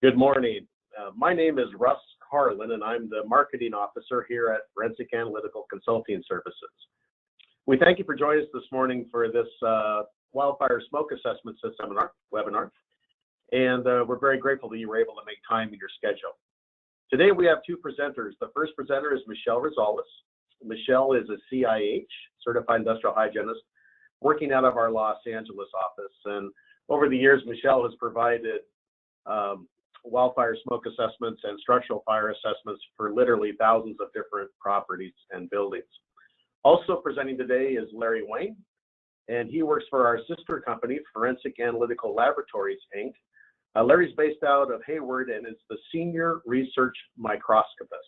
Good morning. My name is Russ Carlin, and I'm the Marketing Officer here at Forensic Analytical Consulting Services. We thank you for joining us this morning for this Wildfire Smoke Assessment System webinar, and we're very grateful that you were able to make time in your schedule. Today we have two presenters. The first presenter is Michelle Rosales. Michelle is a CIH, Certified Industrial Hygienist, working out of our Los Angeles office. And over the years, Michelle has provided wildfire smoke assessments and structural fire assessments for literally thousands of different properties and buildings. Also presenting today is Larry Wayne, and he works for our sister company, Forensic Analytical Laboratories, Inc. Larry's based out of Hayward and is the Senior Research Microscopist.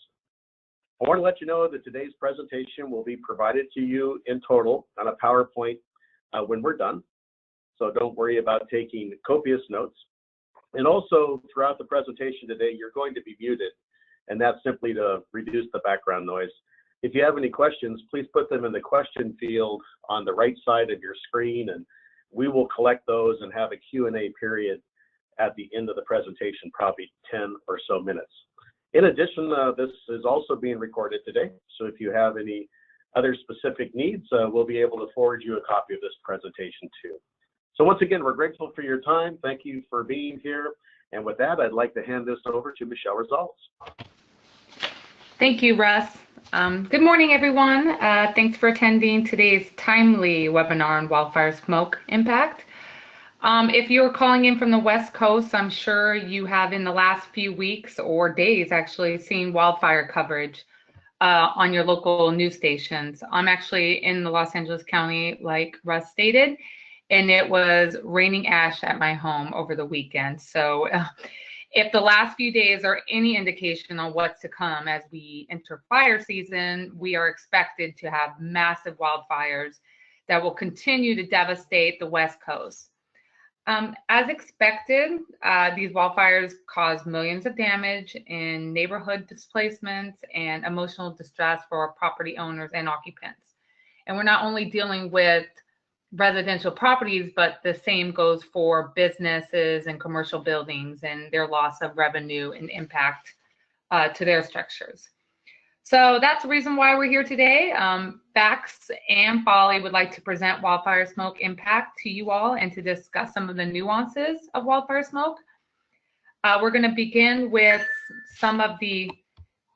I want to let you know that today's presentation will be provided to you in total on a PowerPoint when we're done, so don't worry about taking copious notes. And also, throughout the presentation today, you're going to be muted, and that's simply to reduce the background noise. If you have any questions, please put them in the question field on the right side of your screen, and we will collect those and have a Q&A period at the end of the presentation, probably 10 or so minutes. In addition, this is also being recorded today, so if you have any other specific needs, we'll be able to forward you a copy of this presentation too. So once again, we're grateful for your time. Thank you for being here. And with that, I'd like to hand this over to Michelle Rosales. Thank you, Russ. Good morning, everyone. Thanks for attending today's timely webinar on wildfire smoke impact. If you're calling in from the West Coast, I'm sure you have in the last few weeks or days actually seen wildfire coverage on your local news stations. I'm actually in the Los Angeles County, like Russ stated, and it was raining ash at my home over the weekend. So if the last few days are any indication on what's to come as we enter fire season, we are expected to have massive wildfires that will continue to devastate the West Coast. As expected, these wildfires cause millions of damage in neighborhood displacements and emotional distress for property owners and occupants. And we're not only dealing with residential properties, but the same goes for businesses and commercial buildings and their loss of revenue and impact to their structures. So that's the reason why we're here today. FACS and Folly would like to present wildfire smoke impact to you all and to discuss some of the nuances of wildfire smoke. We're going to begin with some of the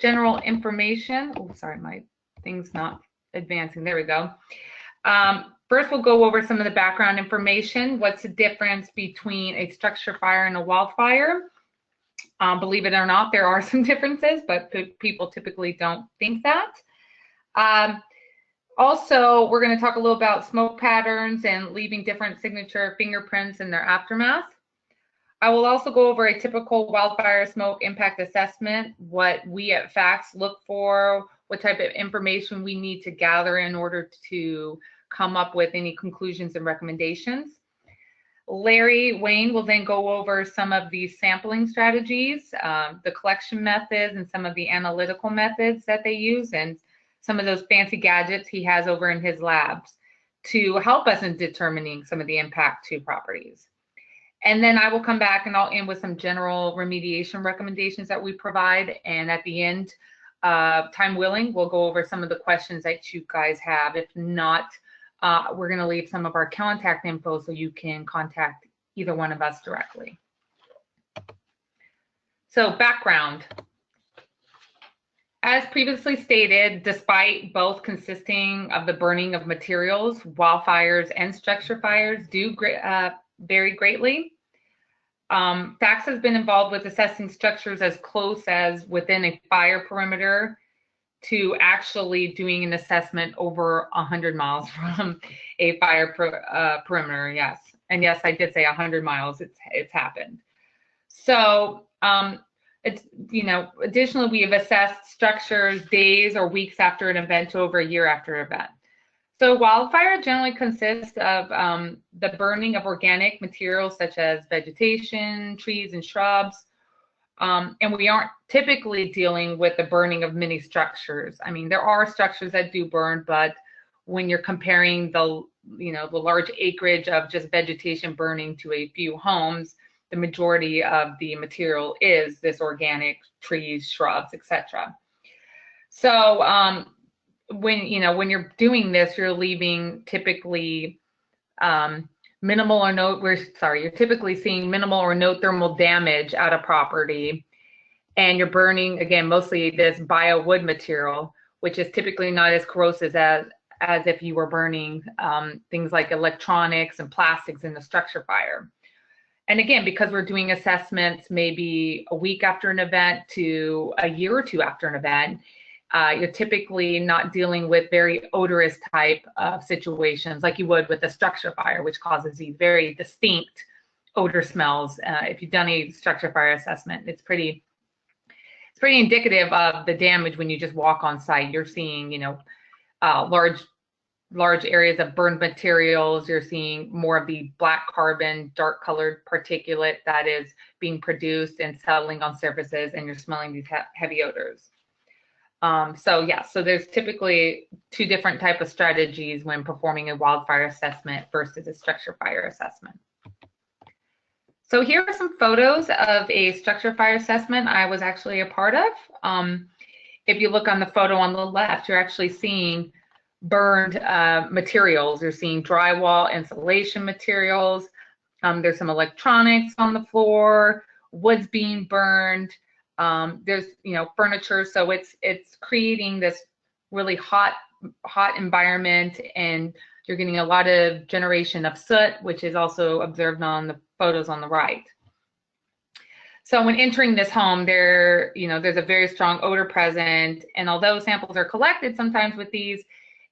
general information. Oh, sorry, my thing's not advancing. There we go. First, we'll go over some of the background information. What's the difference between a structure fire and a wildfire? Believe it or not, there are some differences, but people typically don't think that. Also, we're going to talk a little about smoke patterns and leaving different signature fingerprints in their aftermath. I will also go over a typical wildfire smoke impact assessment, what we at FACS look for, what type of information we need to gather in order to come up with any conclusions and recommendations. Larry Wayne will then go over some of the sampling strategies, the collection methods, and some of the analytical methods that they use, and some of those fancy gadgets he has over in his labs to help us in determining some of the impact to properties. And then I will come back and I'll end with some general remediation recommendations that we provide. And at the end, time willing, we'll go over some of the questions that you guys have. If not, we're going to leave some of our contact info so you can contact either one of us directly. So background. As previously stated, despite both consisting of the burning of materials, wildfires and structure fires do vary greatly. FACS has been involved with assessing structures as close as within a fire perimeter to actually doing an assessment over 100 miles from a fire perimeter, yes. And yes, I did say 100 miles, it's happened. So, it's, additionally, we have assessed structures days or weeks after an event to over a year after an event. So wildfire generally consists of the burning of organic materials such as vegetation, trees, and shrubs. And we aren't typically dealing with the burning of many structures. I mean, there are structures that do burn, but when you're comparing the large acreage of just vegetation burning to a few homes, the majority of the material is this organic trees, shrubs, etc. So when you're doing this, you're leaving typically minimal or no, you're typically seeing minimal or no thermal damage at a property, and you're burning, again, mostly this biowood material, which is typically not as corrosive as if you were burning things like electronics and plastics in the structure fire. And again, because we're doing assessments maybe a week after an event to a year or two after an event, you're typically not dealing with very odorous type of situations like you would with a structure fire, which causes these very distinct odor smells. If you've done a structure fire assessment, it's pretty indicative of the damage when you just walk on site. You're seeing, large areas of burned materials. You're seeing more of the black carbon, dark colored particulate that is being produced and settling on surfaces, and you're smelling these heavy odors. So there's typically two different type of strategies when performing a wildfire assessment versus a structure fire assessment. So here are some photos of a structure fire assessment I was actually a part of. If you look on the photo on the left, you're actually seeing burned materials. You're seeing drywall, insulation materials. There's some electronics on the floor, wood's being burned. There's furniture, so it's creating this really hot environment, and you're getting a lot of generation of soot, which is also observed on the photos on the right. So when entering this home, there's a very strong odor present, and although samples are collected sometimes with these,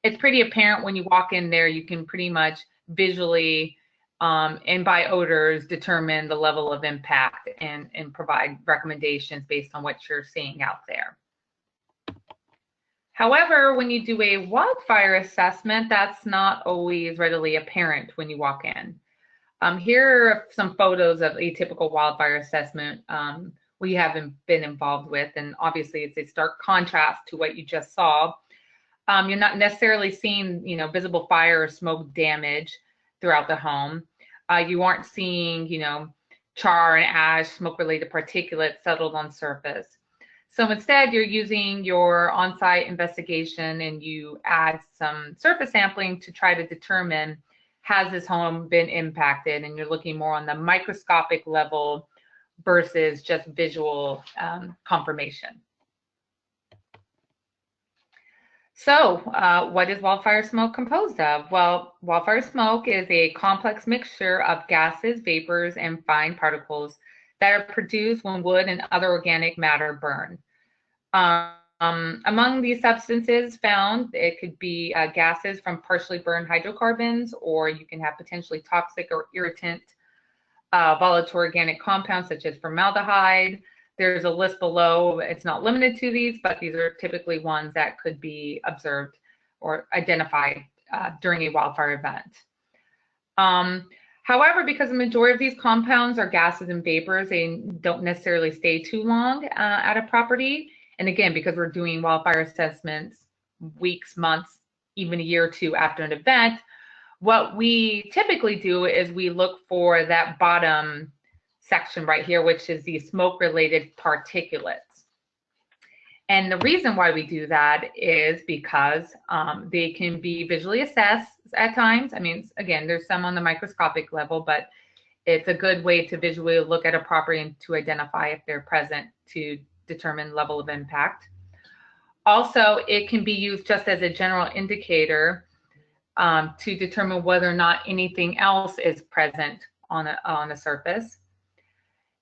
it's pretty apparent when you walk in there. You can pretty much visually and by odors determine the level of impact and provide recommendations based on what you're seeing out there. However, when you do a wildfire assessment, that's not always readily apparent when you walk in. Here are some photos of a typical wildfire assessment we haven't been involved with, and obviously it's a stark contrast to what you just saw. You're not necessarily seeing, visible fire or smoke damage throughout the home. You aren't seeing, char and ash, smoke-related particulates settled on surface. So instead, you're using your on-site investigation, and you add some surface sampling to try to determine, has this home been impacted? And you're looking more on the microscopic level versus just visual confirmation. So what is wildfire smoke composed of? Well, wildfire smoke is a complex mixture of gases, vapors, and fine particles that are produced when wood and other organic matter burn. Among these substances found, it could be gases from partially burned hydrocarbons, or you can have potentially toxic or irritant volatile organic compounds such as formaldehyde. There's a list below. It's not limited to these, but these are typically ones that could be observed or identified during a wildfire event. However, because the majority of these compounds are gases and vapors, they don't necessarily stay too long at a property. And again, because we're doing wildfire assessments weeks, months, even a year or two after an event, what we typically do is we look for that bottom section right here, which is the smoke-related particulates. And the reason why we do that is because they can be visually assessed at times. I mean, again, there's some on the microscopic level, but it's a good way to visually look at a property and to identify if they're present to determine level of impact. Also, it can be used just as a general indicator to determine whether or not anything else is present on a surface.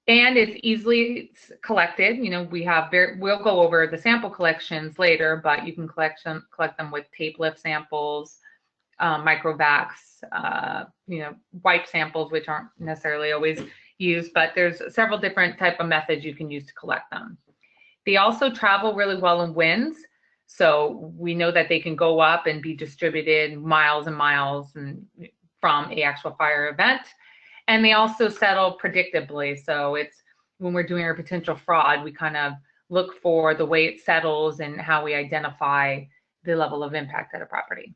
And it's easily collected. We'll go over the sample collections later, but you can collect them with tape lift samples, microvacs, wipe samples, which aren't necessarily always used, but there's several different type of methods you can use to collect them. They also travel really well in winds. So we know that they can go up and be distributed miles and miles from an actual fire event. And they also settle predictably. So it's when we're doing our potential fraud, we kind of look for the way it settles and how we identify the level of impact at a property.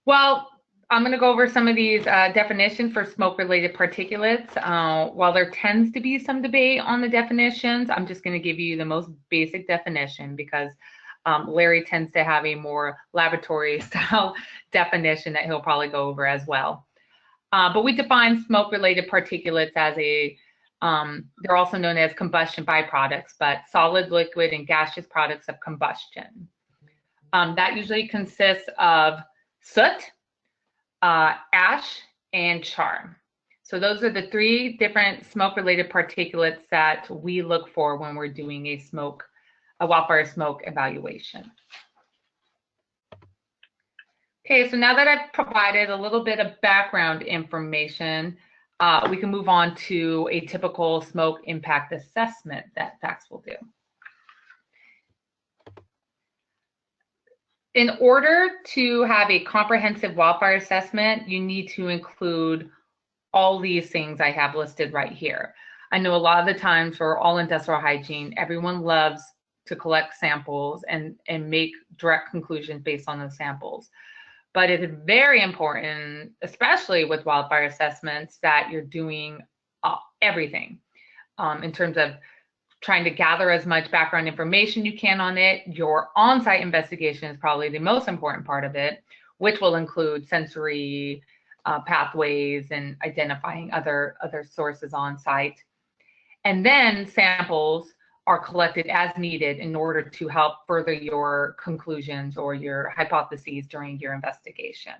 Well, I'm going to go over some of these definitions for smoke-related particulates. While there tends to be some debate on the definitions, I'm just going to give you the most basic definition because Larry tends to have a more laboratory-style definition that he'll probably go over as well. But we define smoke-related particulates as they're also known as combustion byproducts, but solid, liquid, and gaseous products of combustion. That usually consists of soot, ash, and char. So those are the three different smoke-related particulates that we look for when we're doing a wildfire smoke evaluation. Okay, so now that I've provided a little bit of background information, we can move on to a typical smoke impact assessment that FACS will do. In order to have a comprehensive wildfire assessment, you need to include all these things I have listed right here. I know a lot of the times for all industrial hygiene, everyone loves to collect samples and make direct conclusions based on those samples. But it is very important, especially with wildfire assessments, that you're doing everything in terms of trying to gather as much background information you can on it. Your on-site investigation is probably the most important part of it, which will include sensory pathways and identifying other sources on site. And then samples are collected as needed in order to help further your conclusions or your hypotheses during your investigation.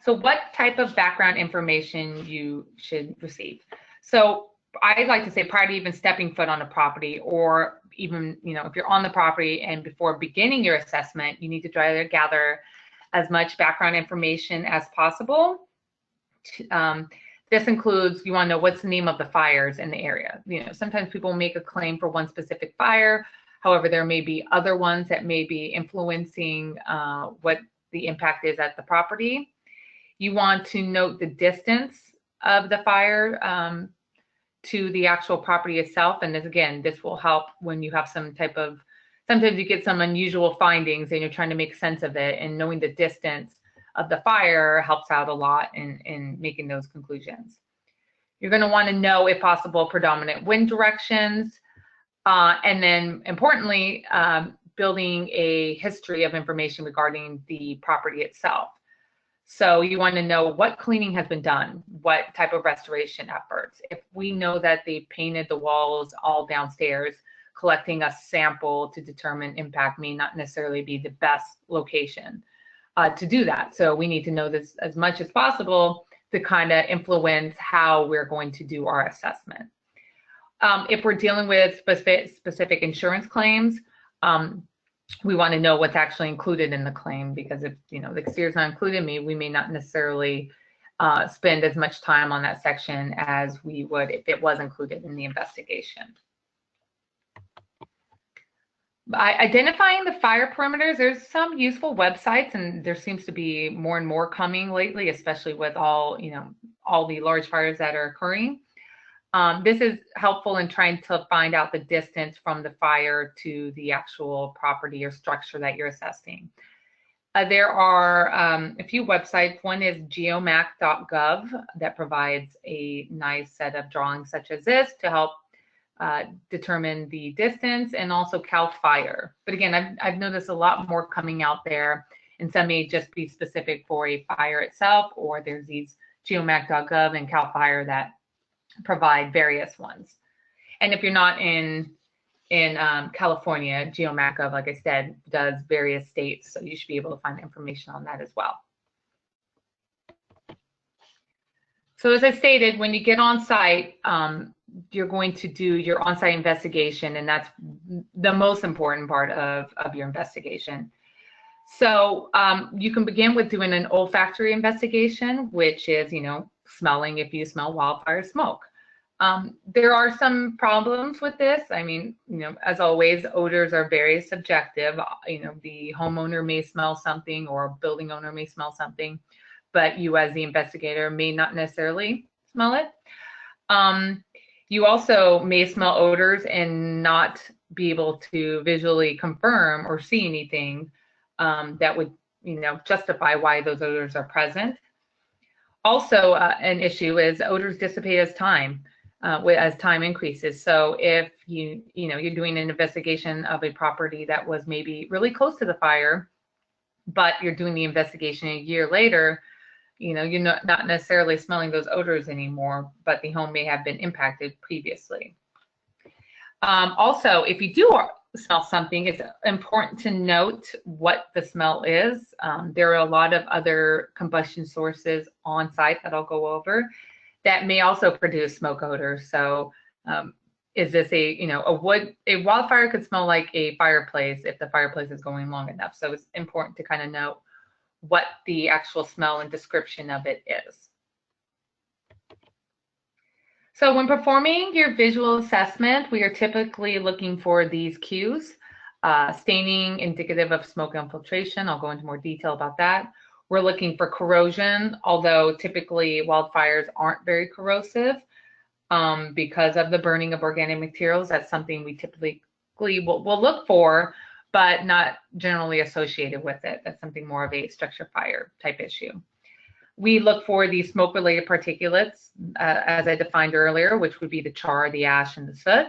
So what type of background information you should receive? So I'd like to say prior to even stepping foot on a property, or even, if you're on the property and before beginning your assessment, you need to try to gather as much background information as possible. This includes, you want to know what's the name of the fires in the area. Sometimes people make a claim for one specific fire. However, there may be other ones that may be influencing what the impact is at the property. You want to note the distance of the fire to the actual property itself. And this will help when you have some type of, sometimes you get some unusual findings and you're trying to make sense of it, and knowing the distance of the fire helps out a lot in making those conclusions. You're going to want to know, if possible, predominant wind directions, and then importantly, building a history of information regarding the property itself. So you want to know what cleaning has been done, what type of restoration efforts. If we know that they painted the walls all downstairs, collecting a sample to determine impact may not necessarily be the best location to do that. So we need to know this as much as possible to kind of influence how we're going to do our assessment. If we're dealing with specific insurance claims, we want to know what's actually included in the claim, because if the exterior is not included, we may not necessarily spend as much time on that section as we would if it was included in the investigation. By identifying the fire perimeters, there's some useful websites, and there seems to be more and more coming lately, especially with all the large fires that are occurring. This is helpful in trying to find out the distance from the fire to the actual property or structure that you're assessing. There are a few websites. One is geomac.gov that provides a nice set of drawings such as this to help determine the distance, and also CAL FIRE. But again, I've noticed a lot more coming out there, and some may just be specific for a fire itself, or there's these geomac.gov and CAL FIRE that provide various ones. And if you're not in California, geomac.gov, like I said, does various states, so you should be able to find information on that as well. So as I stated, when you get on site, you're going to do your on-site investigation, and that's the most important part of your investigation. So you can begin with doing an olfactory investigation, which is, smelling if you smell wildfire smoke. There are some problems with this. I mean, as always, odors are very subjective. The homeowner may smell something, or a building owner may smell something, but you as the investigator may not necessarily smell it. You also may smell odors and not be able to visually confirm or see anything that would justify why those odors are present. Also, an issue is odors dissipate as time increases. So if you're doing an investigation of a property that was maybe really close to the fire, but you're doing the investigation a year later, you're not necessarily smelling those odors anymore, but the home may have been impacted previously. Also, if you do smell something, it's important to note what the smell is. There are a lot of other combustion sources on site that I'll go over that may also produce smoke odors. So is this a wildfire could smell like a fireplace if the fireplace is going long enough. So it's important to kind of note what the actual smell and description of it is. So when performing your visual assessment, we are typically looking for these cues. Staining indicative of smoke infiltration. I'll go into more detail about that. We're looking for corrosion, although typically wildfires aren't very corrosive because of the burning of organic materials. That's something we typically will look for, but not generally associated with it. That's something more of a structure fire type issue. We look for the smoke-related particulates, as I defined earlier, which would be the char, the ash, and the soot.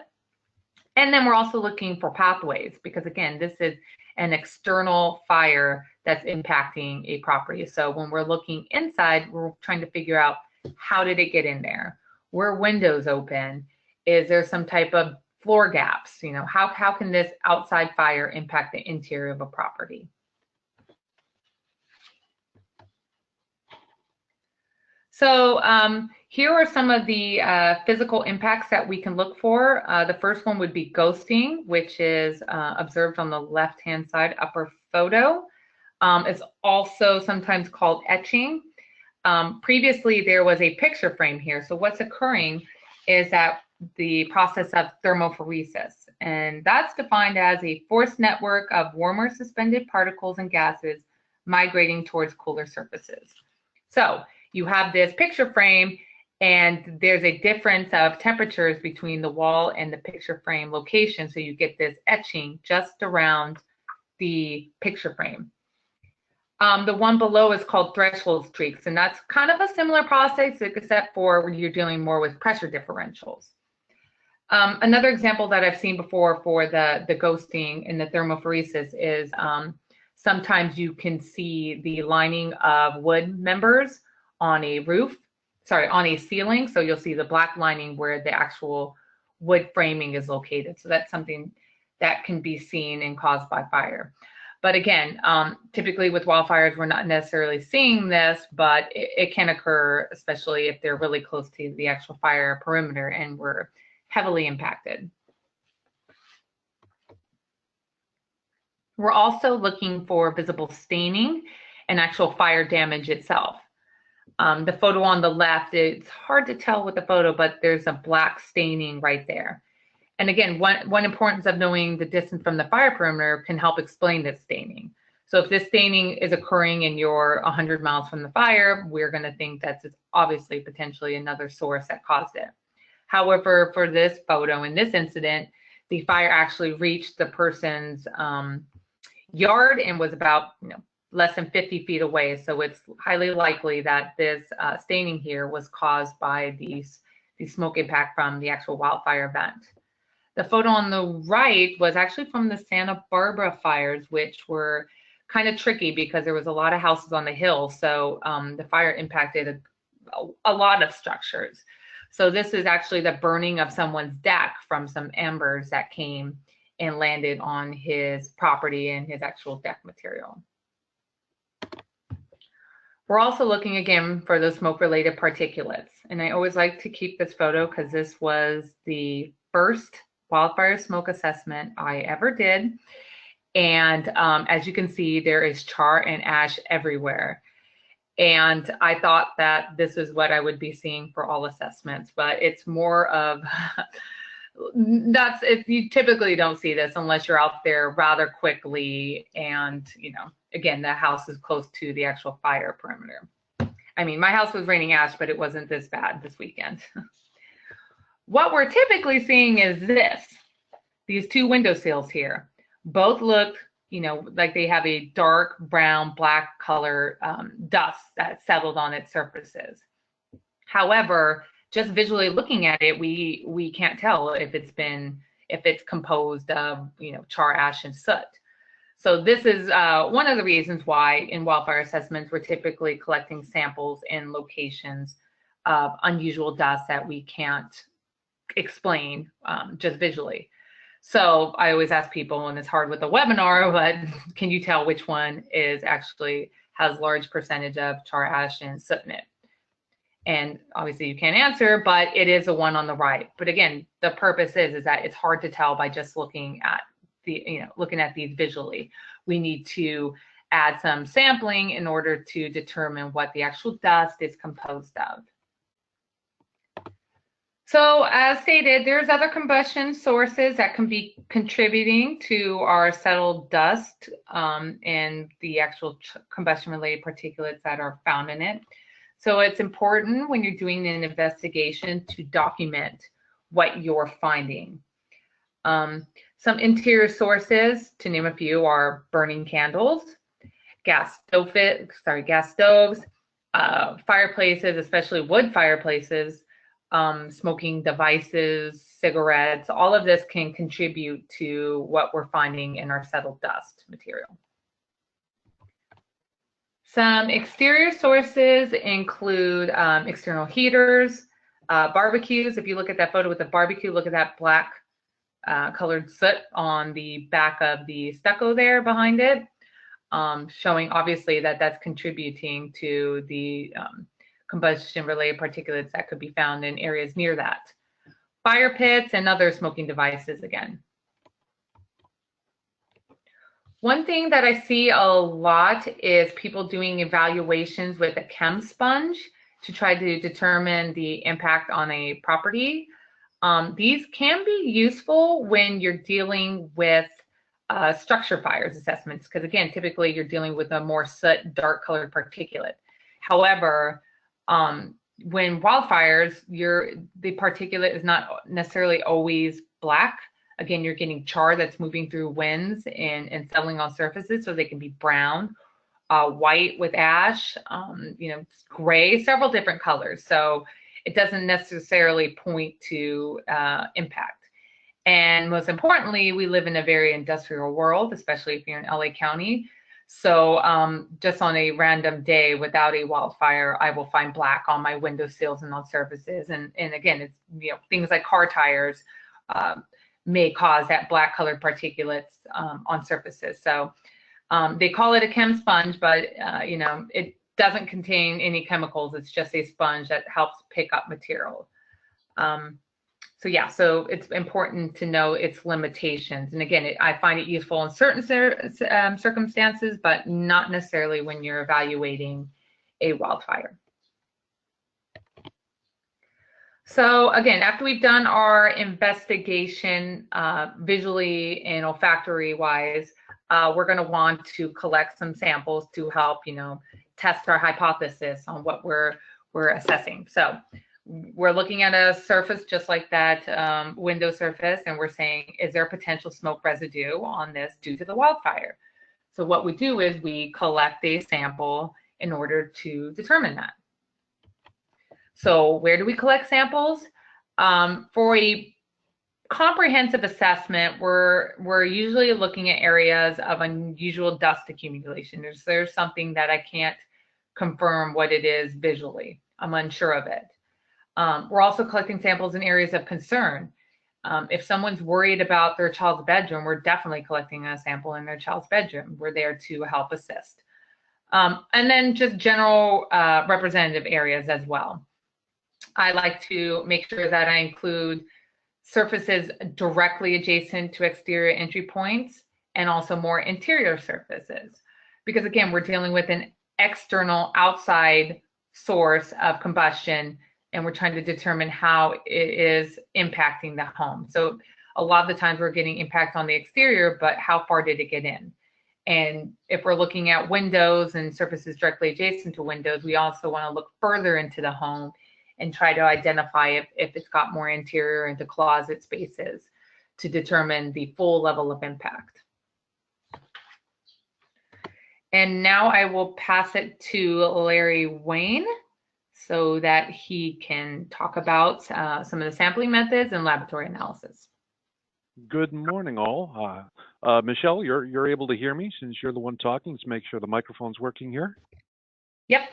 And then we're also looking for pathways, because again, this is an external fire that's impacting a property. So when we're looking inside, we're trying to figure out, how did it get in there? Were windows open? Is there some type of floor gaps? How can this outside fire impact the interior of a property? So here are some of the physical impacts that we can look for. The first one would be ghosting, which is observed on the left-hand side upper photo. It's also sometimes called etching. Previously, there was a picture frame here. So what's occurring is that the process of thermophoresis, and that's defined as a forced network of warmer suspended particles and gases migrating towards cooler surfaces. So you have this picture frame, and there's a difference of temperatures between the wall and the picture frame location. So you get this etching just around the picture frame. The one below is called threshold streaks, and that's kind of a similar process, except for when you're dealing more with pressure differentials. Another example that I've seen before for the ghosting and the thermophoresis is sometimes you can see the lining of wood members on a on a ceiling. So you'll see the black lining where the actual wood framing is located. So that's something that can be seen and caused by fire. But again, typically with wildfires, we're not necessarily seeing this, but it can occur, especially if they're really close to the actual fire perimeter and we're heavily impacted. We're also looking for visible staining and actual fire damage itself. The photo on the left, it's hard to tell with the photo, but there's a black staining right there. And again, one importance of knowing the distance from the fire perimeter can help explain this staining. So if this staining is occurring and you're 100 miles from the fire, we're going to think that's obviously potentially another source that caused it. However, for this photo, in this incident, the fire actually reached the person's yard and was about less than 50 feet away. So it's highly likely that this staining here was caused by the smoke impact from the actual wildfire event. The photo on the right was actually from the Santa Barbara fires, which were kind of tricky because there was a lot of houses on the hill. So the fire impacted a lot of structures. So this is actually the burning of someone's deck from some embers that came and landed on his property and his actual deck material. We're also looking again for those smoke-related particulates. And I always like to keep this photo because this was the first wildfire smoke assessment I ever did. And as you can see, there is char and ash everywhere. And I thought that this is what I would be seeing for all assessments, but it's more of, you typically don't see this unless you're out there rather quickly and, again, the house is close to the actual fire perimeter. I mean, my house was raining ash, but it wasn't this bad this weekend. What we're typically seeing is these two window sills here. Both look, you know, like they have a dark brown, black color dust that settled on its surfaces. However, just visually looking at it, we can't tell if it's composed of, you know, char, ash, and soot. So this is one of the reasons why in wildfire assessments we're typically collecting samples in locations of unusual dust that we can't explain just visually. So I always ask people, and it's hard with a webinar, but can you tell which one is actually has large percentage of char, ash, and soot in it? And obviously you can't answer, but it is the one on the right. But again, the purpose is that it's hard to tell by just looking at looking at these visually. We need to add some sampling in order to determine what the actual dust is composed of. So as stated, there's other combustion sources that can be contributing to our settled dust and the actual combustion-related particulates that are found in it. So it's important when you're doing an investigation to document what you're finding. Some interior sources, to name a few, are burning candles, gas stoves, fireplaces, especially wood fireplaces, smoking devices, cigarettes. All of this can contribute to what we're finding in our settled dust material. Some exterior sources include external heaters, barbecues. If you look at that photo with the barbecue, look at that black colored soot on the back of the stucco there behind it, showing obviously that that's contributing to the combustion-related particulates that could be found in areas near that. Fire pits and other smoking devices again. One thing that I see a lot is people doing evaluations with a chem sponge to try to determine the impact on a property. These can be useful when you're dealing with structure fires assessments, because again, typically you're dealing with a more soot, dark colored particulate. However, when wildfires, the particulate is not necessarily always black. Again, you're getting char that's moving through winds and settling on surfaces, so they can be brown, white with ash, you know, gray, several different colors. So it doesn't necessarily point to impact. And most importantly, we live in a very industrial world, especially if you're in LA County. So just on a random day without a wildfire, I will find black on my windowsills and on surfaces. And again, it's, you know, things like car tires may cause that black colored particulates on surfaces. So they call it a chem sponge, but you know, it doesn't contain any chemicals. It's just a sponge that helps pick up material. So yeah, so it's important to know its limitations. And again, I find it useful in certain circumstances, but not necessarily when you're evaluating a wildfire. So again, after we've done our investigation visually and olfactory wise, we're going to want to collect some samples to help, you know, test our hypothesis on what we're assessing. So we're looking at a surface just like that window surface, and we're saying, is there potential smoke residue on this due to the wildfire? So what we do is we collect a sample in order to determine that. So where do we collect samples? For a comprehensive assessment, we're usually looking at areas of unusual dust accumulation. There's something that I can't confirm what it is visually. I'm unsure of it. We're also collecting samples in areas of concern. If someone's worried about their child's bedroom, we're definitely collecting a sample in their child's bedroom. We're there to help assist. And then just general representative areas as well. I like to make sure that I include surfaces directly adjacent to exterior entry points and also more interior surfaces. Because again, we're dealing with an external outside source of combustion, and we're trying to determine how it is impacting the home. So a lot of the times we're getting impact on the exterior, but how far did it get in? And if we're looking at windows and surfaces directly adjacent to windows, we also want to look further into the home and try to identify if it's got more interior into closet spaces to determine the full level of impact. And now I will pass it to Larry Wayne so that he can talk about some of the sampling methods and laboratory analysis. Good morning, all. Michelle, you're able to hear me since you're the one talking. Let's make sure the microphone's working here. Yep.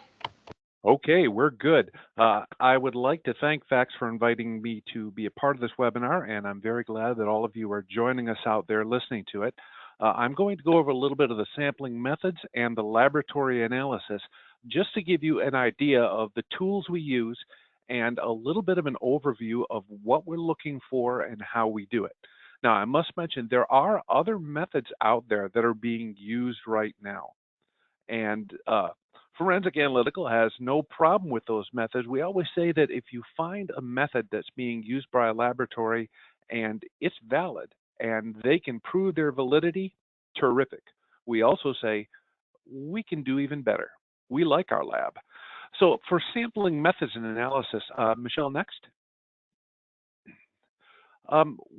Okay, we're good. I would like to thank FACS for inviting me to be a part of this webinar, and I'm very glad that all of you are joining us out there listening to it. I'm going to go over a little bit of the sampling methods and the laboratory analysis, just to give you an idea of the tools we use and a little bit of an overview of what we're looking for and how we do it. Now, I must mention there are other methods out there that are being used right now. And Forensic Analytical has no problem with those methods. We always say that if you find a method that's being used by a laboratory and it's valid and they can prove their validity, terrific. We also say we can do even better. We like our lab. So for sampling methods and analysis, Michelle, next.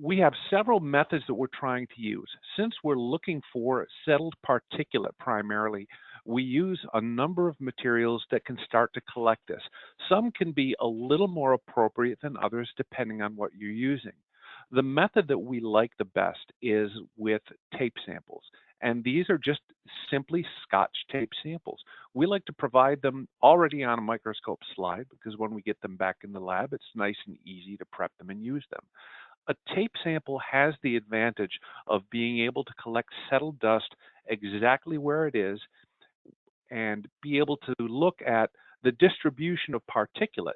We have several methods that we're trying to use. Since we're looking for settled particulate primarily, we use a number of materials that can start to collect this. Some can be a little more appropriate than others depending on what you're using. The method that we like the best is with tape samples. And these are just simply Scotch tape samples. We like to provide them already on a microscope slide because when we get them back in the lab, it's nice and easy to prep them and use them. A tape sample has the advantage of being able to collect settled dust exactly where it is and be able to look at the distribution of particulate.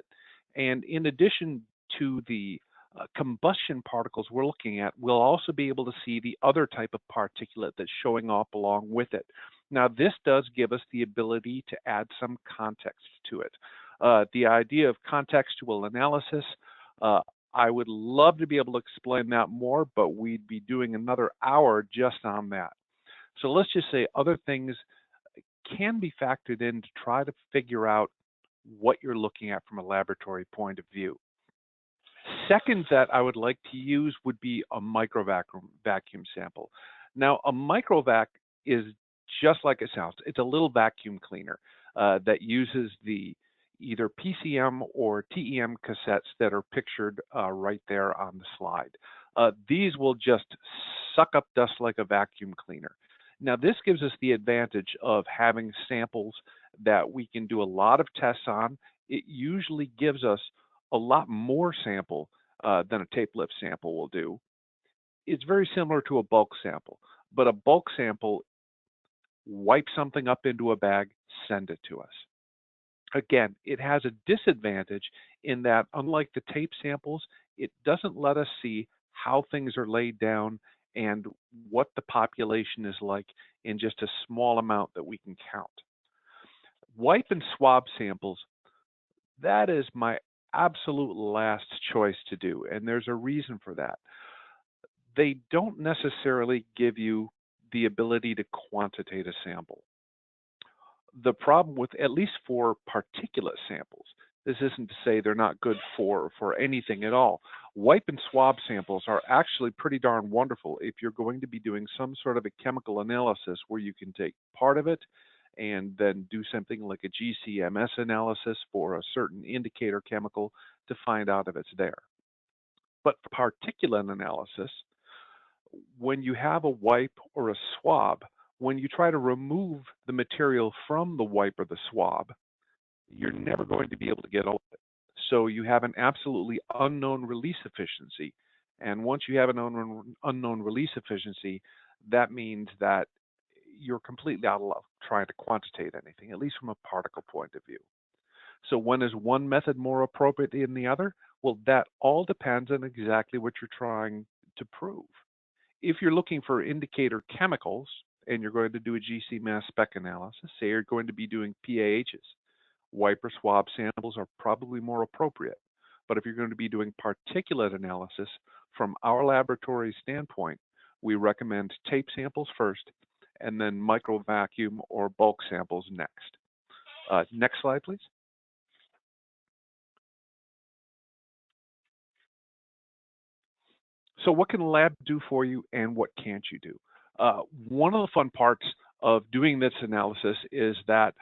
And in addition to the combustion particles we're looking at, we'll also be able to see the other type of particulate that's showing up along with it. Now, this does give us the ability to add some context to it. The idea of contextual analysis, I would love to be able to explain that more, but we'd be doing another hour just on that. So let's just say other things can be factored in to try to figure out what you're looking at from a laboratory point of view. Second that I would like to use would be a vacuum sample. Now, a microvac is just like it sounds. It's a little vacuum cleaner that uses the either PCM or TEM cassettes that are pictured right there on the slide. These will just suck up dust like a vacuum cleaner. Now, this gives us the advantage of having samples that we can do a lot of tests on. It usually gives us a lot more sample than a tape lift sample will do. It's very similar to a bulk sample, but a bulk sample, wipe something up into a bag, send it to us. Again, it has a disadvantage in that, unlike the tape samples, it doesn't let us see how things are laid down and what the population is like in just a small amount that we can count. Wipe and swab samples, that is my absolute last choice to do, and there's a reason for that. They don't necessarily give you the ability to quantitate a sample. The problem with, at least for particulate samples, this isn't to say they're not good for anything at all. Wipe and swab samples are actually pretty darn wonderful if you're going to be doing some sort of a chemical analysis where you can take part of it and then do something like a GCMS analysis for a certain indicator chemical to find out if it's there. But for particulate analysis, when you have a wipe or a swab, when you try to remove the material from the wipe or the swab, you're never going to be able to get all of it. So you have an absolutely unknown release efficiency. And once you have an unknown release efficiency, that means that you're completely out of luck trying to quantitate anything, at least from a particle point of view. So when is one method more appropriate than the other? Well, that all depends on exactly what you're trying to prove. If you're looking for indicator chemicals and you're going to do a GC mass spec analysis, say you're going to be doing PAHs, wipe or swab samples are probably more appropriate. But if you're going to be doing particulate analysis, from our laboratory standpoint, we recommend tape samples first and then micro vacuum or bulk samples next. Next slide, please. So what can a lab do for you and what can't you do? One of the fun parts of doing this analysis is that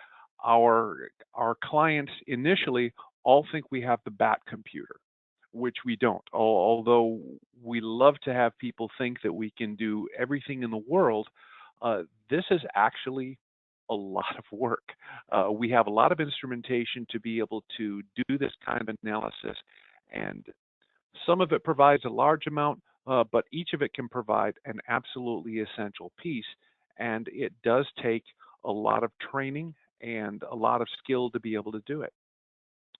our clients initially all think we have the bat computer, which we don't. Although we love to have people think that we can do everything in the world, this is actually a lot of work. We have a lot of instrumentation to be able to do this kind of analysis, and some of it provides a large amount, but each of it can provide an absolutely essential piece, and it does take a lot of training and a lot of skill to be able to do it.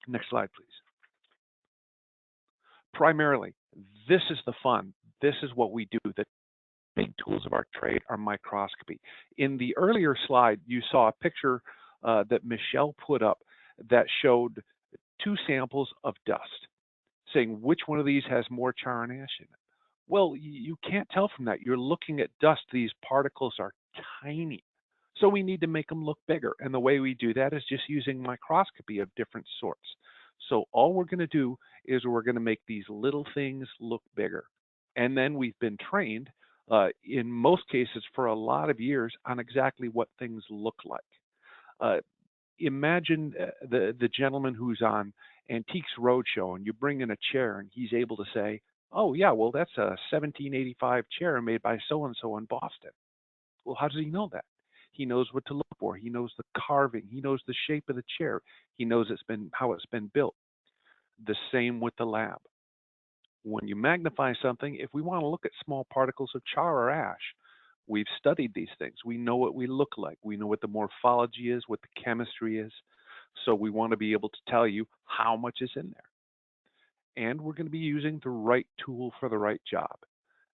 Next slide, please. Primarily, this is the fun. This is what we do. The big tools of our trade are microscopy. In the earlier slide, you saw a picture that Michelle put up that showed 2 samples of dust, saying which one of these has more char and ash in it. Well, you can't tell from that. You're looking at dust. These particles are tiny. So we need to make them look bigger. And the way we do that is just using microscopy of different sorts. So all we're going to do is we're going to make these little things look bigger. And then we've been trained in most cases for a lot of years on exactly what things look like. Imagine the gentleman who's on Antiques Roadshow, and you bring in a chair and he's able to say, oh yeah, well that's a 1785 chair made by so-and-so in Boston. Well, how does he know that? He knows what to look for. He knows the carving. He knows the shape of the chair. He knows how it's been built. The same with the lab. When you magnify something, if we want to look at small particles of char or ash, we've studied these things. We know what we look like. We know what the morphology is, what the chemistry is. So we want to be able to tell you how much is in there. And we're going to be using the right tool for the right job.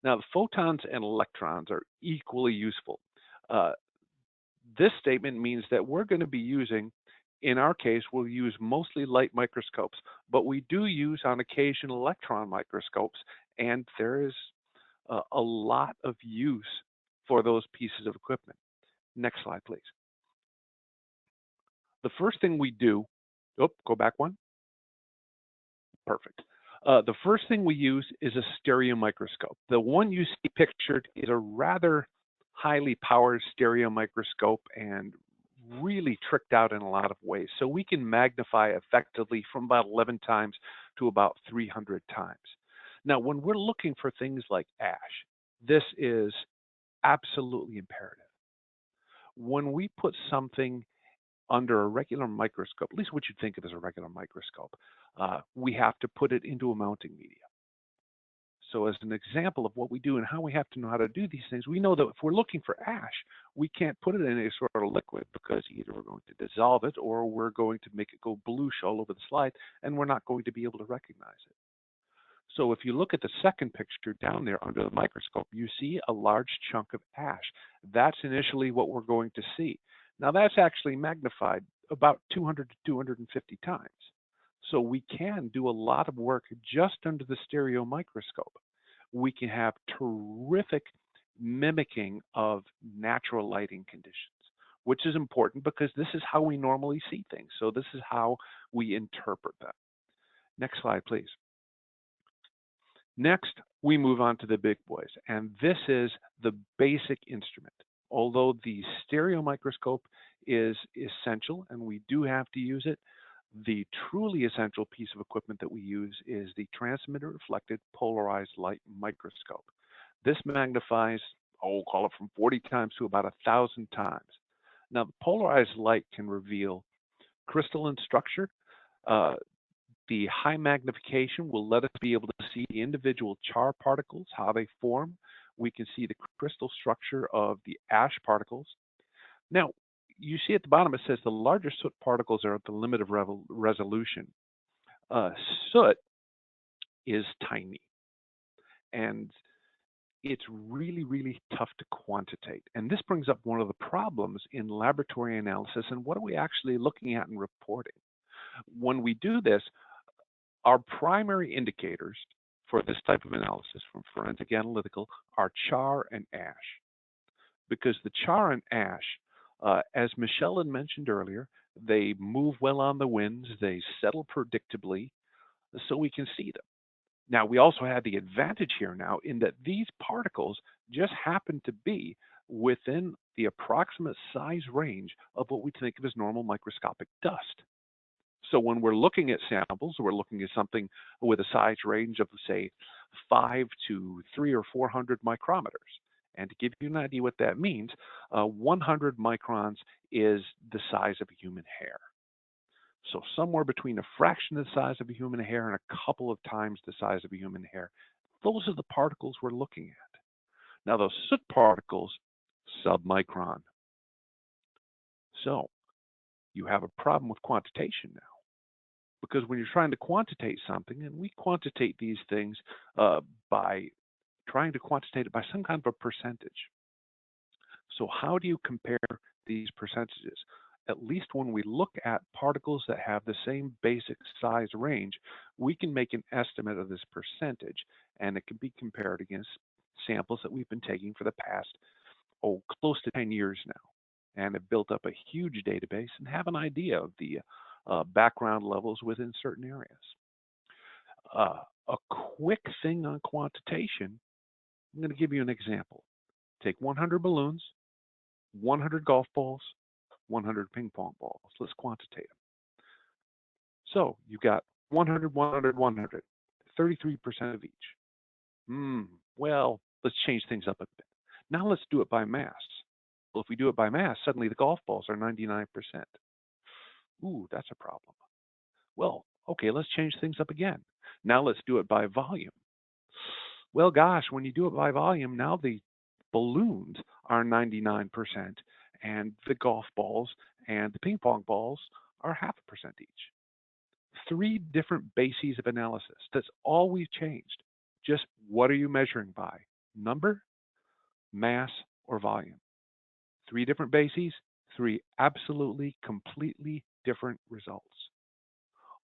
Now, the photons and electrons are equally useful. This statement means that we're going to be using, in our case, we'll use mostly light microscopes, but we do use on occasion electron microscopes, and there is a lot of use for those pieces of equipment. Next slide, please. The first thing we do, go back one. Perfect. The first thing we use is a stereo microscope. The one you see pictured is a rather highly powered stereo microscope and really tricked out in a lot of ways. So we can magnify effectively from about 11 times to about 300 times. Now, when we're looking for things like ash, this is absolutely imperative. When we put something under a regular microscope, at least what you'd think of as a regular microscope, we have to put it into a mounting media. So as an example of what we do and how we have to know how to do these things, we know that if we're looking for ash, we can't put it in any sort of liquid because either we're going to dissolve it or we're going to make it go bluish all over the slide, and we're not going to be able to recognize it. So if you look at the second picture down there under the microscope, you see a large chunk of ash. That's initially what we're going to see. Now that's actually magnified about 200 to 250 times. So we can do a lot of work just under the stereo microscope. We can have terrific mimicking of natural lighting conditions, which is important because this is how we normally see things. So this is how we interpret them. Next slide, please. Next, we move on to the big boys, and this is the basic instrument. Although the stereo microscope is essential and we do have to use it, the truly essential piece of equipment that we use is the transmitter reflected polarized light microscope. This magnifies, call it from 40 times to about 1,000 times. Now, the polarized light can reveal crystalline structure. The high magnification will let us be able to see the individual char particles, how they form. We can see the crystal structure of the ash particles. Now, you see at the bottom it says the larger soot particles are at the limit of resolution. Soot is tiny, and it's really, really tough to quantitate. And this brings up one of the problems in laboratory analysis and what are we actually looking at and reporting. When we do this, our primary indicators for this type of analysis from forensic analytical are char and ash. Because the char and ash, as Michelle had mentioned earlier, they move well on the winds, they settle predictably, so we can see them. Now, we also have the advantage here now in that these particles just happen to be within the approximate size range of what we think of as normal microscopic dust. So when we're looking at samples, we're looking at something with a size range of, say, 5 to 300 or 400 micrometers. And to give you an idea what that means, 100 microns is the size of a human hair. So somewhere between a fraction of the size of a human hair and a couple of times the size of a human hair. Those are the particles we're looking at. Now those soot particles, submicron. So you have a problem with quantitation now. Because when you're trying to quantitate something, and we quantitate these things by trying to quantitate it by some kind of a percentage. So how do you compare these percentages? At least when we look at particles that have the same basic size range, we can make an estimate of this percentage, and it can be compared against samples that we've been taking for the past, close to 10 years now, and have built up a huge database and have an idea of the background levels within certain areas. A quick thing on quantitation, I'm going to give you an example. Take 100 balloons, 100 golf balls, 100 ping pong balls. Let's quantitate them. So you've got 100, 100, 100, 33% of each. Well, let's change things up a bit. Now let's do it by mass. Well, if we do it by mass, suddenly the golf balls are 99%. Ooh, that's a problem. Well, okay, let's change things up again. Now let's do it by volume. Well, gosh, when you do it by volume, now the balloons are 99%, and the golf balls and the ping pong balls are 0.5% each. 3 different bases of analysis. That's all we've changed. Just what are you measuring by? Number, mass, or volume? 3 different bases, 3 absolutely, completely different results.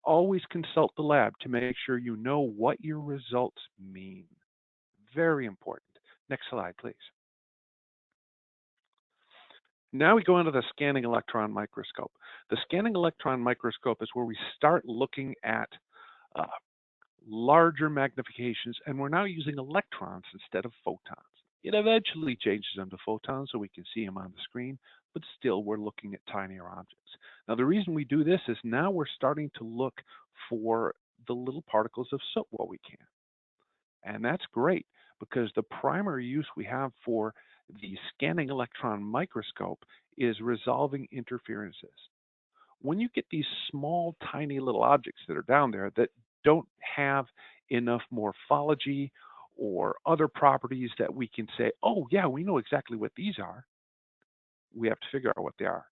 Always consult the lab to make sure you know what your results mean. Very important. Next slide, please. Now we go into the scanning electron microscope. The scanning electron microscope is where we start looking at larger magnifications, and we're now using electrons instead of photons. It eventually changes them to photons so we can see them on the screen, but still we're looking at tinier objects. Now the reason we do this is now we're starting to look for the little particles of soot while we can. And that's great because the primary use we have for the scanning electron microscope is resolving interferences. When you get these small, tiny little objects that are down there that don't have enough morphology or other properties that we can say, oh yeah, we know exactly what these are, we have to figure out what they are.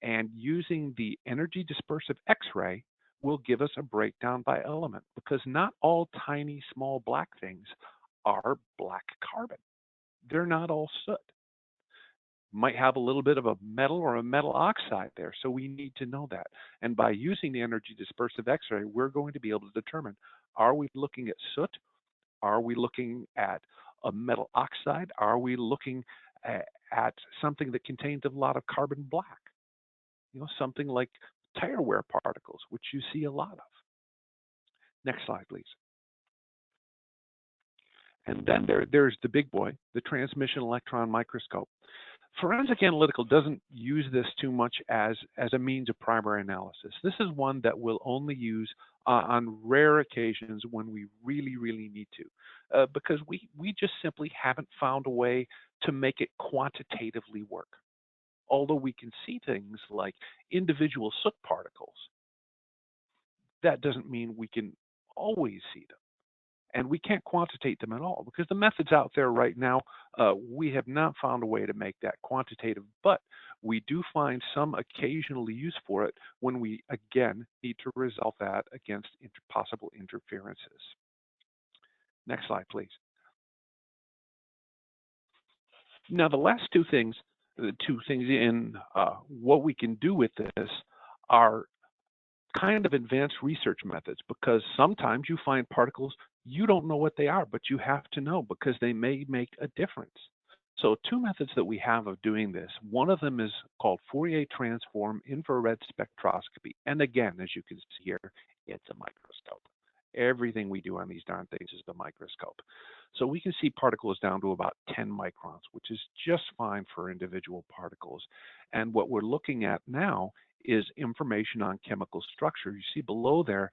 And using the energy dispersive X-ray will give us a breakdown by element, because not all tiny, small black things are black carbon. They're not all soot. Might have a little bit of a metal or a metal oxide there, so we need to know that. And by using the energy dispersive X-ray, we're going to be able to determine, are we looking at soot? Are we looking at a metal oxide? Are we looking at something that contains a lot of carbon black? You know, something like tire wear particles, which you see a lot of. Next slide, please. And then there's the big boy, the transmission electron microscope. Forensic analytical doesn't use this too much as a means of primary analysis. This is one that we'll only use on rare occasions when we really, really need to, because we just simply haven't found a way to make it quantitatively work. Although we can see things like individual soot particles, that doesn't mean we can always see them. And we can't quantitate them at all because the methods out there right now, we have not found a way to make that quantitative, but we do find some occasional use for it when we, again, need to resolve that against possible interferences. Next slide, please. Now, the last two things in what we can do with this are kind of advanced research methods, because sometimes you find particles you don't know what they are, but you have to know because they may make a difference. So 2 methods that we have of doing this. One of them is called Fourier transform infrared spectroscopy. And again, as you can see here, it's a microscope. Everything we do on these darn things is the microscope. So we can see particles down to about 10 microns, which is just fine for individual particles. And what we're looking at now is information on chemical structure. You see below there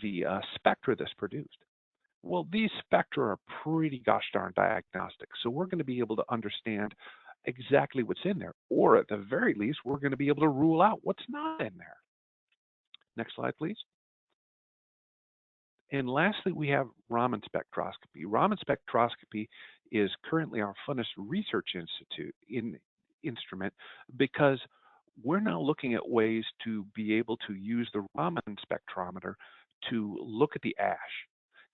the spectra that's produced. Well, these spectra are pretty gosh darn diagnostic. So we're going to be able to understand exactly what's in there, or at the very least, we're going to be able to rule out what's not in there. Next slide, please. And lastly, we have Raman spectroscopy. Raman spectroscopy is currently our funnest research instrument because we're now looking at ways to be able to use the Raman spectrometer to look at the ash,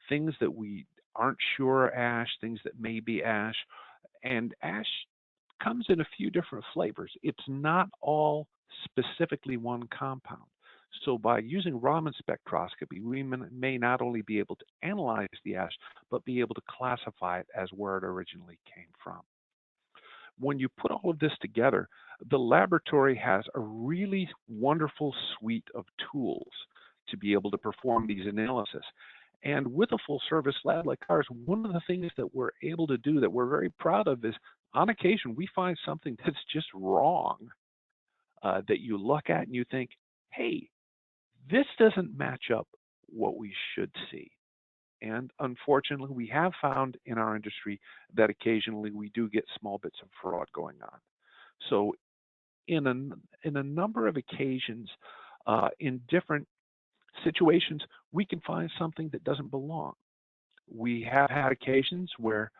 things that we aren't sure are ash, things that may be ash, and ash comes in a few different flavors. It's not all specifically one compound. So by using Raman spectroscopy, we may not only be able to analyze the ash, but be able to classify it as where it originally came from. When you put all of this together, the laboratory has a really wonderful suite of tools to be able to perform these analyses. And with a full service lab like ours, one of the things that we're able to do that we're very proud of is on occasion we find something that's just wrong that you look at and you think, hey, this doesn't match up what we should see. And unfortunately, we have found in our industry that occasionally we do get small bits of fraud going on. So in a number of occasions, in different situations, we can find something that doesn't belong. We have had occasions where,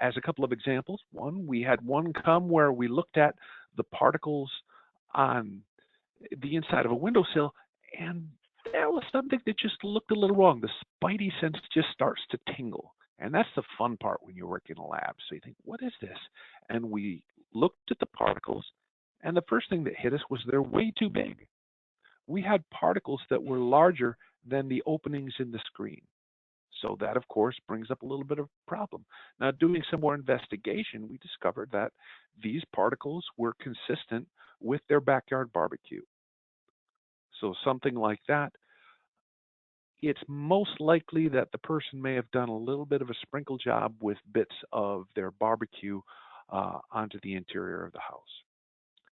as a couple of examples, we had one come where we looked at the particles on the inside of a windowsill, and there was something that just looked a little wrong. The spidey sense just starts to tingle. And that's the fun part when you work in a lab. So you think, what is this? And we looked at the particles, and the first thing that hit us was they're way too big. We had particles that were larger than the openings in the screen. So that, of course, brings up a little bit of a problem. Now, doing some more investigation, we discovered that these particles were consistent with their backyard barbecue. So something like that, it's most likely that the person may have done a little bit of a sprinkle job with bits of their barbecue onto the interior of the house.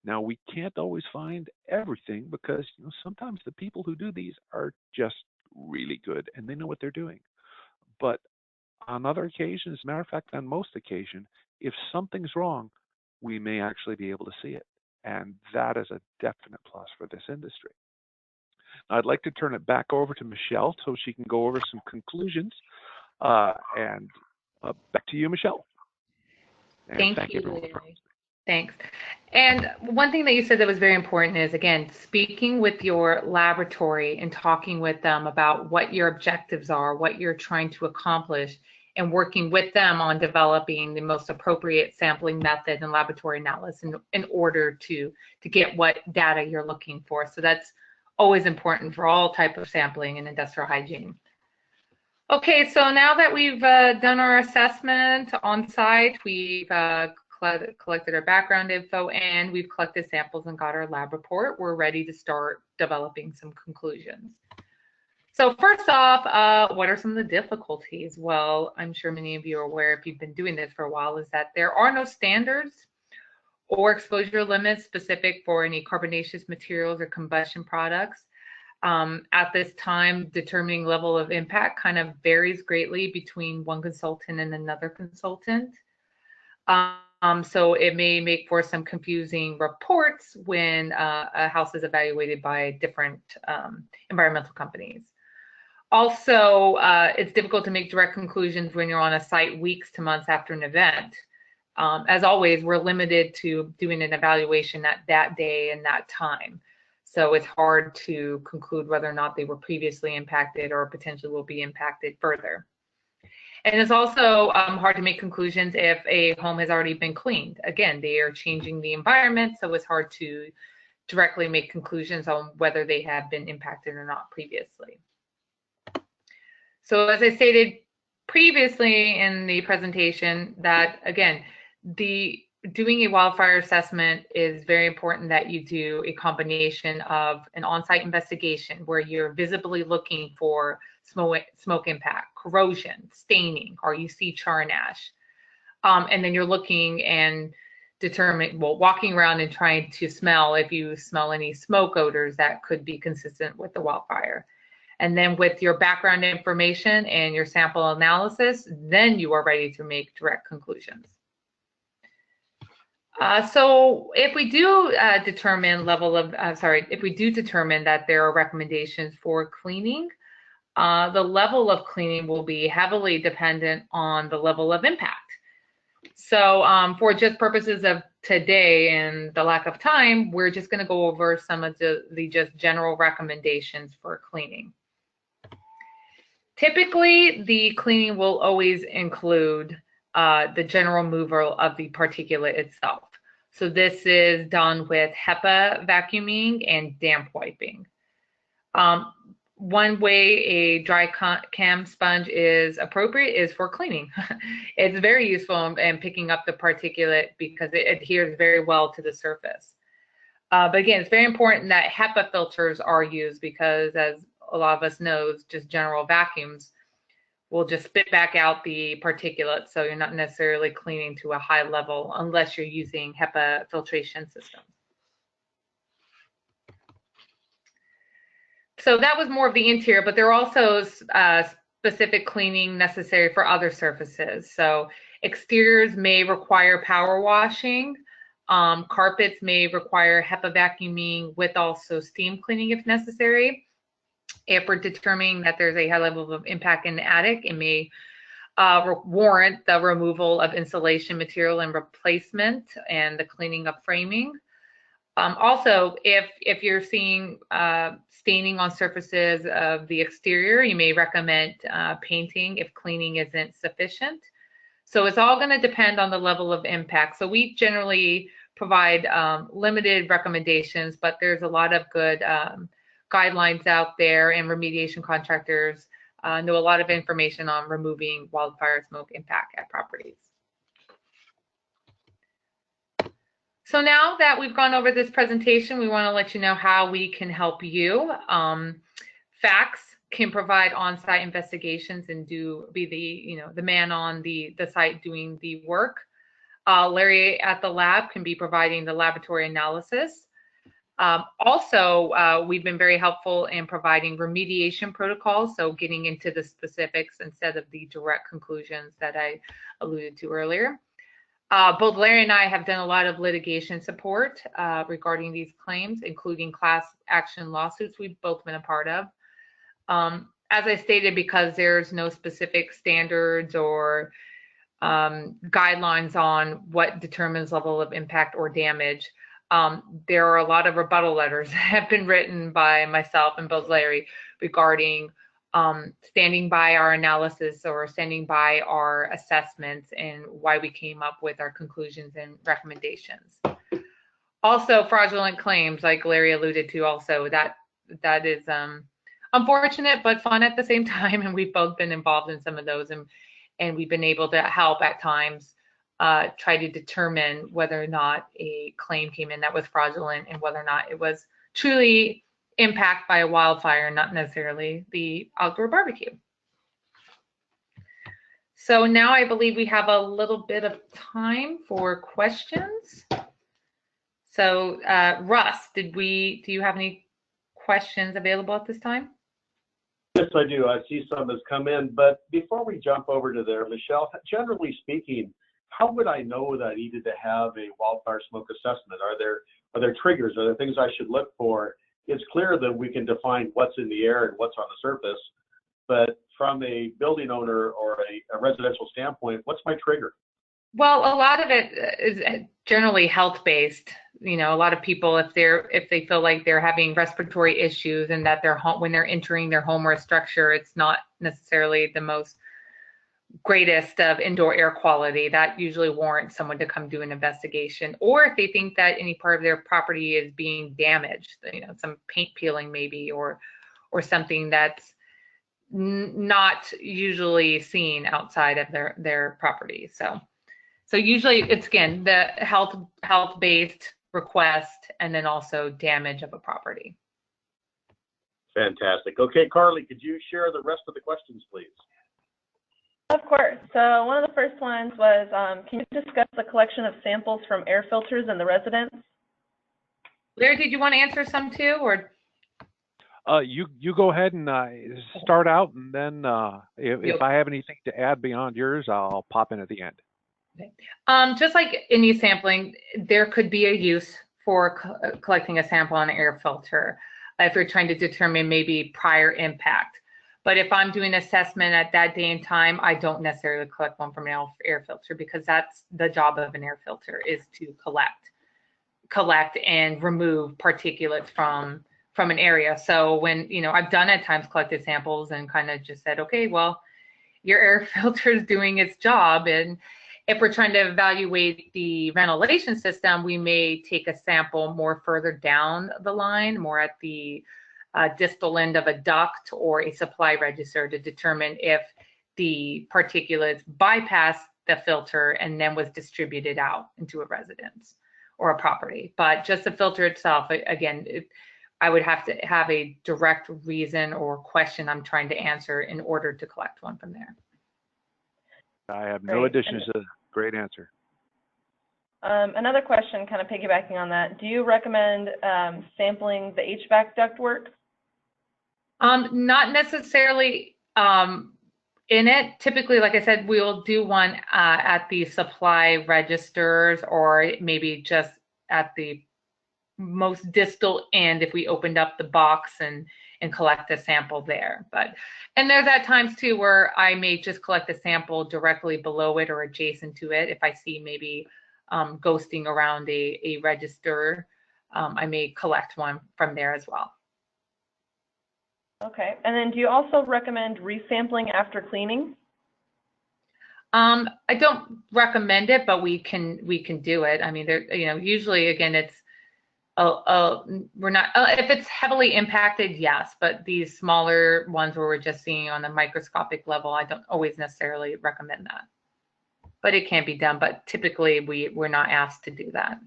Now, we can't always find everything because sometimes the people who do these are just really good and they know what they're doing. But on other occasions, as a matter of fact, on most occasions, if something's wrong, we may actually be able to see it. And that is a definite plus for this industry. I'd like to turn it back over to Michelle so she can go over some conclusions. Back to you, Michelle. And thank you. Thanks. And one thing that you said that was very important is, again, speaking with your laboratory and talking with them about what your objectives are, what you're trying to accomplish, and working with them on developing the most appropriate sampling method and laboratory analysis in order to get what data you're looking for. So that's always important for all type of sampling and industrial hygiene. Okay, so now that we've done our assessment on site, we've collected our background info, and we've collected samples and got our lab report, we're ready to start developing some conclusions. So first off, what are some of the difficulties? Well, I'm sure many of you are aware, if you've been doing this for a while, is that there are no standards or exposure limits specific for any carbonaceous materials or combustion products. At this time, determining level of impact kind of varies greatly between one consultant and another consultant. So it may make for some confusing reports when a house is evaluated by different environmental companies. Also, it's difficult to make direct conclusions when you're on a site weeks to months after an event. As always, we're limited to doing an evaluation at that day and that time. So it's hard to conclude whether or not they were previously impacted or potentially will be impacted further. And it's also hard to make conclusions if a home has already been cleaned. Again, they are changing the environment, so it's hard to directly make conclusions on whether they have been impacted or not previously. So as I stated previously in the presentation, that again, the doing a wildfire assessment is very important that you do a combination of an on-site investigation where you're visibly looking for smoke impact, corrosion, staining, or you see char and ash. And then you're looking and walking around and trying to smell if you smell any smoke odors that could be consistent with the wildfire. And then with your background information and your sample analysis, then you are ready to make direct conclusions. So if we do determine that there are recommendations for cleaning, the level of cleaning will be heavily dependent on the level of impact. So for just purposes of today and the lack of time, we're just going to go over some of the just general recommendations for cleaning. Typically, the cleaning will always include the general removal of the particulate itself. So this is done with HEPA vacuuming and damp wiping. One way a dry chem sponge is appropriate is for cleaning. It's very useful in picking up the particulate because it adheres very well to the surface. But again, it's very important that HEPA filters are used because, as a lot of us know, just general vacuums will just spit back out the particulate, so you're not necessarily cleaning to a high level unless you're using HEPA filtration systems. So that was more of the interior, but there are also specific cleaning necessary for other surfaces. So exteriors may require power washing. Carpets may require HEPA vacuuming with also steam cleaning if necessary. If we're determining that there's a high level of impact in the attic, it may warrant the removal of insulation material and replacement and the cleaning of framing. Also, if you're seeing staining on surfaces of the exterior, you may recommend painting if cleaning isn't sufficient. So it's all going to depend on the level of impact. So we generally provide limited recommendations, but there's a lot of good guidelines out there, and remediation contractors know a lot of information on removing wildfire smoke impact at properties. So now that we've gone over this presentation, we want to let you know how we can help you. FACS can provide on-site investigations and be the man on the site doing the work. Larry at the lab can be providing the laboratory analysis. Also, we've been very helpful in providing remediation protocols, so getting into the specifics instead of the direct conclusions that I alluded to earlier. Both Larry and I have done a lot of litigation support regarding these claims, including class action lawsuits we've both been a part of. As I stated, because there's no specific standards or guidelines on what determines level of impact or damage, there are a lot of rebuttal letters that have been written by myself and both Larry regarding standing by our analysis or standing by our assessments and why we came up with our conclusions and recommendations. Also, fraudulent claims, like Larry alluded to, also that is unfortunate but fun at the same time, and we've both been involved in some of those, and we've been able to help at times try to determine whether or not a claim came in that was fraudulent and whether or not it was truly impact by a wildfire, not necessarily the outdoor barbecue. So now I believe we have a little bit of time for questions. So Russ, do you have any questions available at this time? Yes, I do. I see some has come in, but before we jump over to there, Michelle, generally speaking, how would I know that I needed to have a wildfire smoke assessment? Are there triggers? Are there things I should look for? It's clear that we can define what's in the air and what's on the surface, but from a building owner or a residential standpoint, what's my trigger? Well, a lot of it is generally health-based. You know, a lot of people, if they feel like they're having respiratory issues and that when they're entering their home or a structure, it's not necessarily the most greatest of indoor air quality, that usually warrants someone to come do an investigation. Or if they think that any part of their property is being damaged, you know, some paint peeling maybe, or something that's not usually seen outside of their property. So So usually it's, again, the health-based request and then also damage of a property. Fantastic. Okay, Carly, could you share the rest of the questions, please? Of course. So one of the first ones was, can you discuss the collection of samples from air filters in the residence? Larry, did you want to answer some too, or? You go ahead and start out, and then if I have anything to add beyond yours, I'll pop in at the end. Okay. Just like any sampling, there could be a use for collecting a sample on an air filter if you're trying to determine maybe prior impact. But if I'm doing assessment at that day and time, I don't necessarily collect one from an air filter, because that's the job of an air filter, is to collect and remove particulates from an area. So when, I've done at times collected samples and kind of just said, okay, well, your air filter is doing its job. And if we're trying to evaluate the ventilation system, we may take a sample more further down the line, more at the distal end of a duct or a supply register, to determine if the particulates bypassed the filter and then was distributed out into a residence or a property. But just the filter itself, again, I would have to have a direct reason or question I'm trying to answer in order to collect one from there. I have no additions. A great answer. Another question, kind of piggybacking on that, do you recommend sampling the HVAC ductwork? Not necessarily in it. Typically, like I said, we'll do one at the supply registers, or maybe just at the most distal end if we opened up the box and collect a sample there. And there's at times too where I may just collect a sample directly below it or adjacent to it. If I see maybe ghosting around a register, I may collect one from there as well. Okay, and then do you also recommend resampling after cleaning? I don't recommend it, but we can do it. I mean, usually, again, it's we're not if it's heavily impacted, yes, but these smaller ones where we're just seeing on the microscopic level, I don't always necessarily recommend that. But it can be done, but typically we're not asked to do that.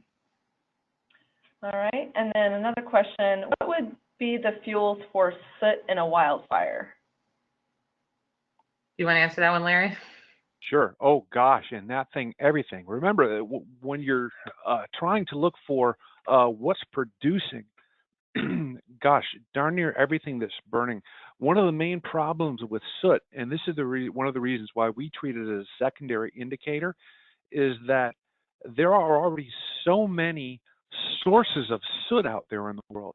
All right, and then another question, what would be the fuels for soot in a wildfire? You want to answer that one, Larry? Sure. Oh gosh, and that thing, everything. Remember, when you're trying to look for what's producing, gosh, darn near everything that's burning. One of the main problems with soot, and this is one of the reasons why we treat it as a secondary indicator, is that there are already so many sources of soot out there in the world.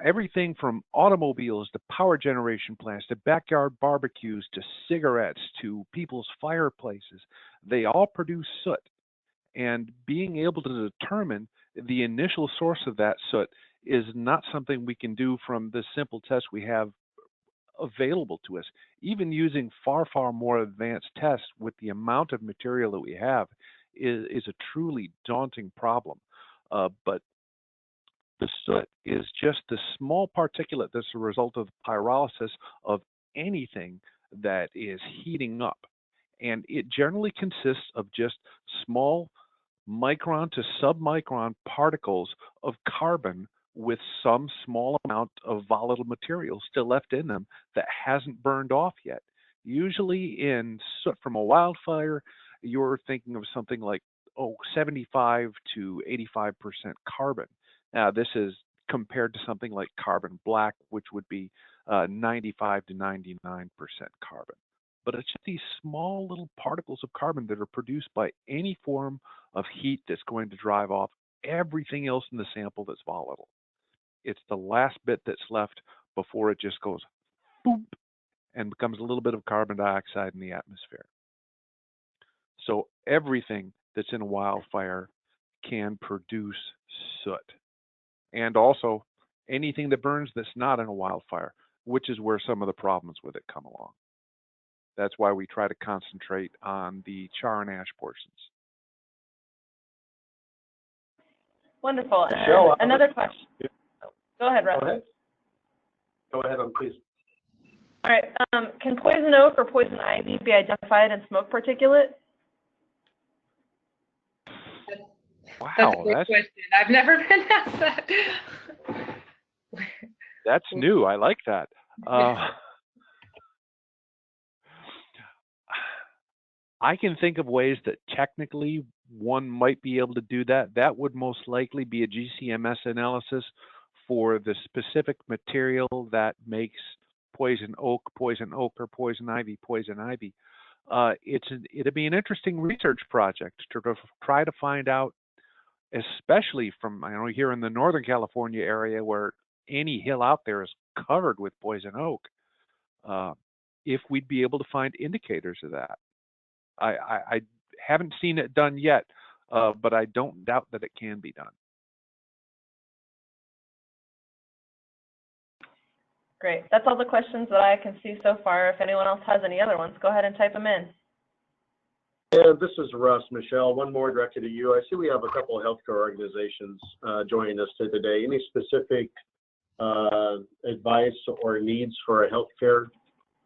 Everything from automobiles to power generation plants to backyard barbecues to cigarettes to people's fireplaces, they all produce soot. And being able to determine the initial source of that soot is not something we can do from the simple tests we have available to us. Even using far, far more advanced tests with the amount of material that we have is a truly daunting problem. But the soot is just the small particulate that's a result of pyrolysis of anything that is heating up. And it generally consists of just small micron to submicron particles of carbon with some small amount of volatile material still left in them that hasn't burned off yet. Usually in soot from a wildfire, you're thinking of something like 75 to 85% carbon. Now, this is compared to something like carbon black, which would be 95 to 99% carbon. But it's just these small little particles of carbon that are produced by any form of heat that's going to drive off everything else in the sample that's volatile. It's the last bit that's left before it just goes boop and becomes a little bit of carbon dioxide in the atmosphere. So everything that's in a wildfire can produce soot. And also anything that burns that's not in a wildfire, which is where some of the problems with it come along. That's why we try to concentrate on the char and ash portions. Wonderful. Michelle, another question. Go ahead, Russ. Go ahead, please. All right. Can poison oak or poison ivy be identified in smoke particulate? That's a Wow, great question. I've never been asked that. that's new. I like that. I can think of ways that technically one might be able to do that. That would most likely be a GCMS analysis for the specific material that makes poison oak, or poison ivy, it'd be an interesting research project to try to find out, especially from, I know here in the Northern California area where any hill out there is covered with poison oak, if we'd be able to find indicators of that. I haven't seen it done yet, but I don't doubt that it can be done. Great. That's all the questions that I can see so far. If anyone else has any other ones, go ahead and type them in. Yeah, this is Russ. Michelle, one more directed to you. I see we have a couple of healthcare organizations joining us today. Any specific advice or needs for a healthcare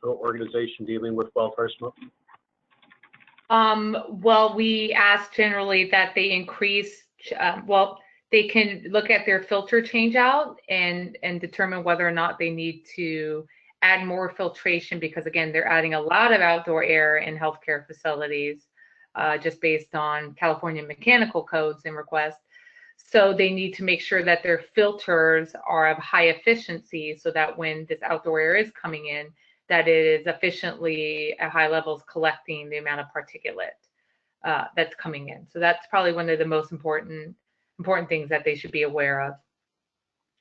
organization dealing with wildfire smoke? Well, we ask generally that they increase, they can look at their filter change out and determine whether or not they need to add more filtration, because again, they're adding a lot of outdoor air in healthcare facilities, just based on California mechanical codes and requests. So they need to make sure that their filters are of high efficiency so that when this outdoor air is coming in, that it is efficiently at high levels collecting the amount of particulate that's coming in. So that's probably one of the most important things that they should be aware of.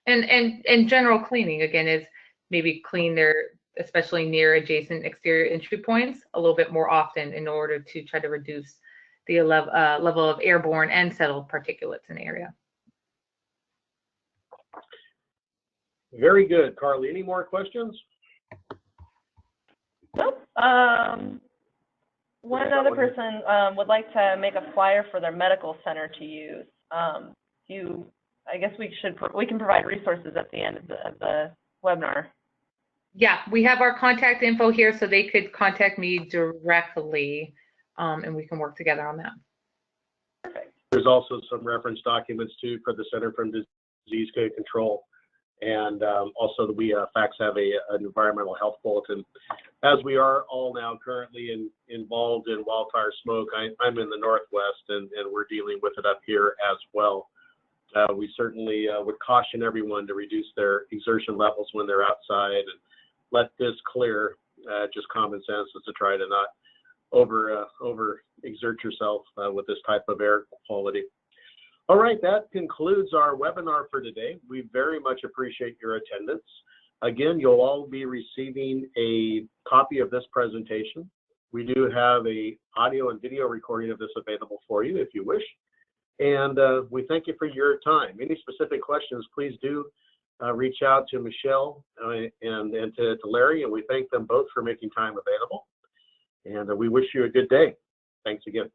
And general cleaning, again, is maybe clean their, especially near adjacent exterior entry points, a little bit more often in order to try to reduce the level of airborne and settled particulates in the area. Very good. Carly, any more questions? Nope. One other person would like to make a flyer for their medical center to use. I guess we can provide resources at the end of the webinar. Yeah, we have our contact info here, so they could contact me directly, and we can work together on that. Perfect. There's also some reference documents too for the Center for Disease Control, and also we FACS have an environmental health bulletin. As we are all now currently involved in wildfire smoke, I'm in the Northwest, and we're dealing with it up here as well. We certainly would caution everyone to reduce their exertion levels when they're outside and let this clear. Just common sense is to try to not over exert yourself with this type of air quality. All right, that concludes our webinar for today. We very much appreciate your attendance. Again, you'll all be receiving a copy of this presentation. We do have a audio and video recording of this available for you if you wish. And we thank you for your time. Any specific questions, please do reach out to Michelle and to Larry, and we thank them both for making time available. And we wish you a good day. Thanks again.